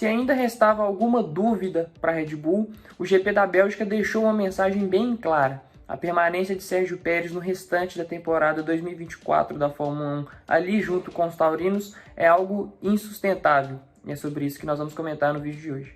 Se ainda restava alguma dúvida para a Red Bull, o GP da Bélgica deixou uma mensagem bem clara. A permanência de Sérgio Pérez no restante da temporada 2024 da Fórmula 1, ali junto com os taurinos, é algo insustentável. E é sobre isso que nós vamos comentar no vídeo de hoje.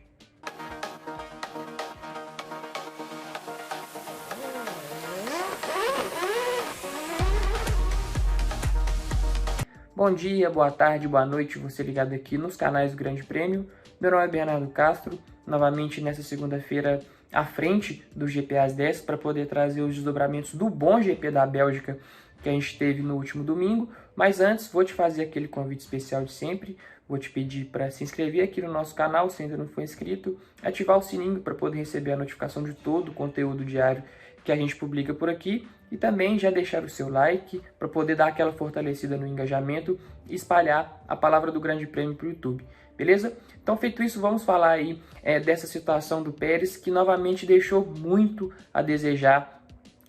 Bom dia, boa tarde, boa noite, você ligado aqui nos canais do Grande Prêmio. Meu nome é Bernardo Castro, novamente nessa segunda-feira à frente do GP às 10 para poder trazer os desdobramentos do bom GP da Bélgica que a gente teve no último domingo. Mas antes, vou te fazer aquele convite especial de sempre. Vou te pedir para se inscrever aqui no nosso canal, se ainda não for inscrito, ativar o sininho para poder receber a notificação de todo o conteúdo diário que a gente publica por aqui e também já deixar o seu like para poder dar aquela fortalecida no engajamento e espalhar a palavra do Grande Prêmio para o YouTube, beleza? Então, feito isso, vamos falar aí dessa situação do Pérez, que novamente deixou muito a desejar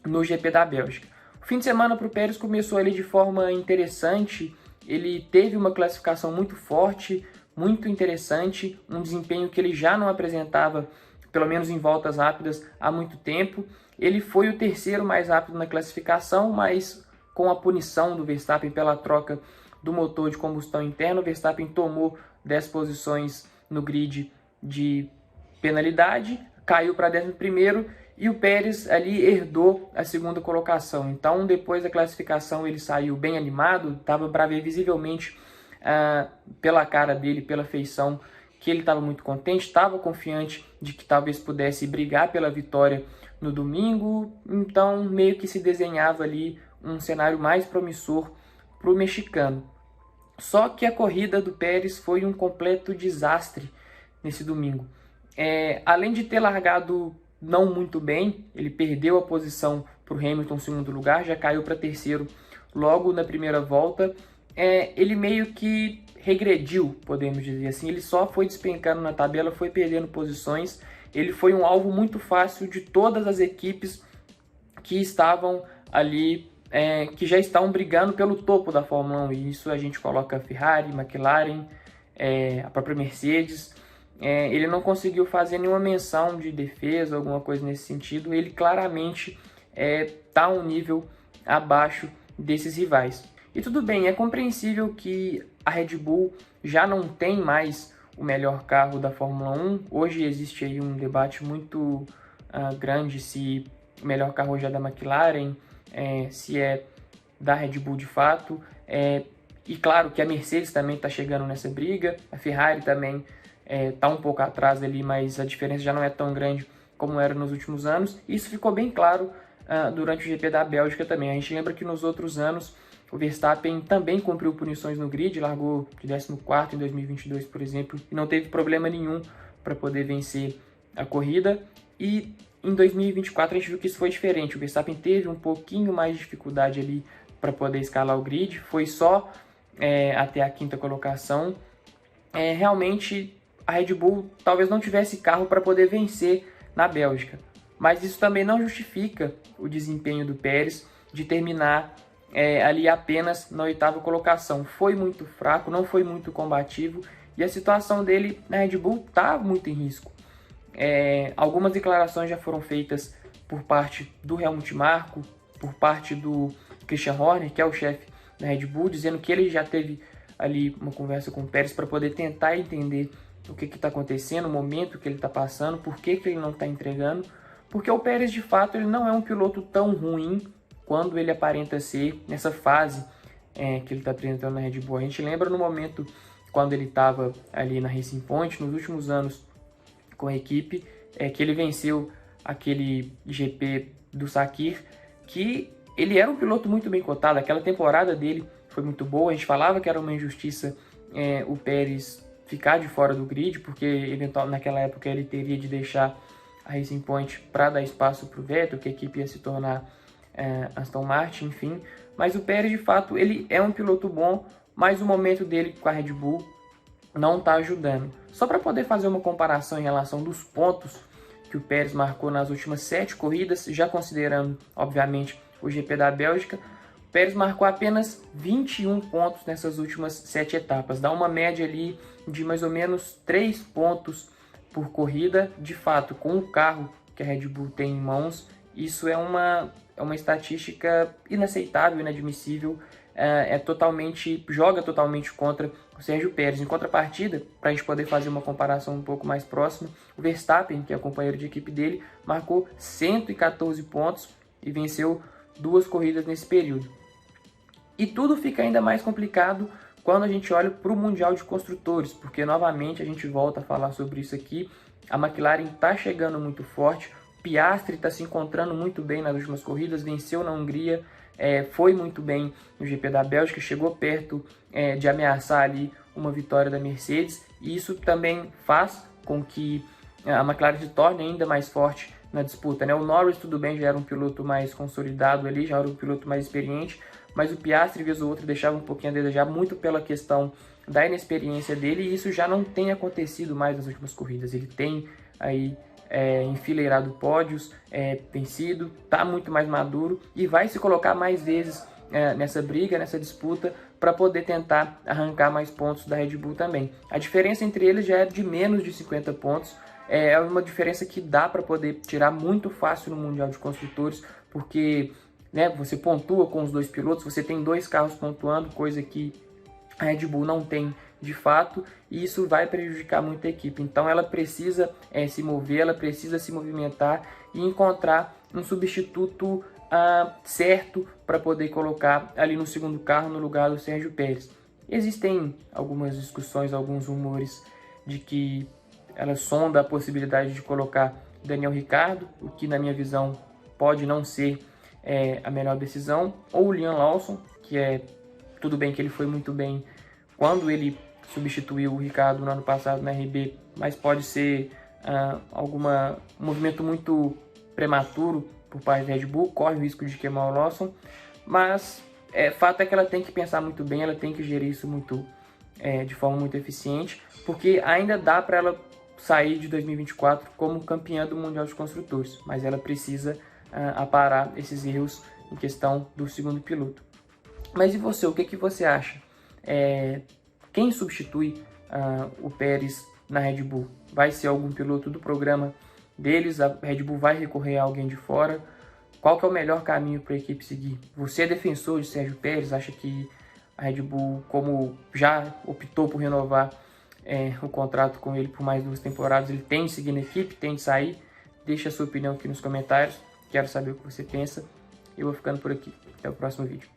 no GP da Bélgica. O fim de semana para o Pérez começou ali de forma interessante, ele teve uma classificação muito forte, muito interessante, um desempenho que ele já não apresentava, pelo menos em voltas rápidas, há muito tempo. Ele foi o terceiro mais rápido na classificação, mas com a punição do Verstappen pela troca do motor de combustão interna, o Verstappen tomou 10 posições no grid de penalidade, caiu para 11º e o Pérez ali herdou a segunda colocação. Então, depois da classificação, ele saiu bem animado, dava para ver visivelmente pela cara dele, pela feição, que ele estava muito contente, estava confiante de que talvez pudesse brigar pela vitória no domingo, então meio que se desenhava ali um cenário mais promissor para o mexicano. Só que a corrida do Pérez foi um completo desastre nesse domingo. Além de ter largado não muito bem, ele perdeu a posição para o Hamilton em segundo lugar, já caiu para terceiro logo na primeira volta. Ele meio que regrediu, podemos dizer assim, ele só foi despencando na tabela, foi perdendo posições, ele foi um alvo muito fácil de todas as equipes que estavam ali, que já estavam brigando pelo topo da Fórmula 1, e isso a gente coloca Ferrari, McLaren, a própria Mercedes. Ele não conseguiu fazer nenhuma menção de defesa, alguma coisa nesse sentido, ele claramente está um nível abaixo desses rivais. E tudo bem, é compreensível que a Red Bull já não tem mais o melhor carro da Fórmula 1. Hoje existe aí um debate muito grande se o melhor carro hoje é da McLaren, se é da Red Bull de fato. E claro que a Mercedes também está chegando nessa briga, a Ferrari também está um pouco atrás ali, mas a diferença já não é tão grande como era nos últimos anos. Isso ficou bem claro durante o GP da Bélgica também. A gente lembra que nos outros anos o Verstappen também cumpriu punições no grid, largou de 14º em 2022, por exemplo, e não teve problema nenhum para poder vencer a corrida. E em 2024 a gente viu que isso foi diferente, o Verstappen teve um pouquinho mais de dificuldade ali para poder escalar o grid, foi só até a 5ª colocação. Realmente a Red Bull talvez não tivesse carro para poder vencer na Bélgica, mas isso também não justifica o desempenho do Pérez de terminar ali apenas na 8ª colocação. Foi muito fraco, não foi muito combativo, e a situação dele na Red Bull está muito em risco. Algumas declarações já foram feitas por parte do Helmut Marko, por parte do Christian Horner, que é o chefe da Red Bull, dizendo que ele já teve ali uma conversa com o Pérez para poder tentar entender o que está acontecendo, o momento que ele está passando, por que ele não está entregando, porque o Pérez de fato ele não é um piloto tão ruim quando ele aparenta ser nessa fase que ele está apresentando na Red Bull. A gente lembra no momento quando ele estava ali na Racing Point, nos últimos anos com a equipe, que ele venceu aquele GP do Sakir, que ele era um piloto muito bem cotado, aquela temporada dele foi muito boa, a gente falava que era uma injustiça o Pérez ficar de fora do grid, porque eventualmente naquela época ele teria de deixar a Racing Point para dar espaço para o Vettel, que a equipe ia se tornar Aston Martin, enfim. Mas o Pérez, de fato, ele é um piloto bom, mas o momento dele com a Red Bull não está ajudando. Só para poder fazer uma comparação em relação dos pontos que o Pérez marcou nas últimas 7 corridas, já considerando, obviamente, o GP da Bélgica, Pérez marcou apenas 21 pontos nessas últimas 7 etapas, dá uma média ali de mais ou menos 3 pontos por corrida. De fato, com o carro que a Red Bull tem em mãos, isso é uma estatística inaceitável, inadmissível, joga totalmente contra o Sérgio Pérez. Em contrapartida, para a gente poder fazer uma comparação um pouco mais próxima, o Verstappen, que é o companheiro de equipe dele, marcou 114 pontos e venceu 2 corridas nesse período. E tudo fica ainda mais complicado quando a gente olha para o Mundial de Construtores, porque novamente a gente volta a falar sobre isso aqui. A McLaren está chegando muito forte, Piastri está se encontrando muito bem nas últimas corridas, venceu na Hungria, foi muito bem no GP da Bélgica, chegou perto de ameaçar ali uma vitória da Mercedes, e isso também faz com que a McLaren se torne ainda mais forte na disputa, né? O Norris, tudo bem, já era um piloto mais consolidado ali, já era um piloto mais experiente, mas o Piastri, vez ou outra, deixava um pouquinho a desejar, muito pela questão da inexperiência dele, e isso já não tem acontecido mais nas últimas corridas. Ele tem aí enfileirado pódios, vencido, está muito mais maduro e vai se colocar mais vezes nessa briga, nessa disputa, para poder tentar arrancar mais pontos da Red Bull também. A diferença entre eles já é de menos de 50 pontos, é uma diferença que dá para poder tirar muito fácil no Mundial de Construtores, porque, né, você pontua com os 2 pilotos, você tem 2 carros pontuando, coisa que a Red Bull não tem de fato, e isso vai prejudicar muito a equipe. Então ela precisa se mover, ela precisa se movimentar e encontrar um substituto certo para poder colocar ali no segundo carro no lugar do Sérgio Pérez. Existem algumas discussões, alguns rumores de que ela sonda a possibilidade de colocar Daniel Ricciardo, o que na minha visão pode não ser a melhor decisão, ou o Liam Lawson, que tudo bem que ele foi muito bem quando ele substituiu o Ricciardo no ano passado na RB, mas pode ser um movimento muito prematuro por parte da Red Bull, corre o risco de queimar o Lawson, mas fato é que ela tem que pensar muito bem, ela tem que gerir isso de forma muito eficiente, porque ainda dá para ela sair de 2024 como campeã do Mundial de Construtores, mas ela precisa aparar esses erros em questão do segundo piloto. Mas e você, o que você acha? Quem substitui o Pérez na Red Bull? Vai ser algum piloto do programa deles? A Red Bull vai recorrer a alguém de fora? Qual que é o melhor caminho para a equipe seguir? Você é defensor de Sérgio Pérez? Acha que a Red Bull, como já optou por renovar o contrato com ele por mais 2 temporadas, ele tem de seguir na equipe, tem de sair? Deixa a sua opinião aqui nos comentários. Quero saber o que você pensa. Eu vou ficando por aqui. Até o próximo vídeo.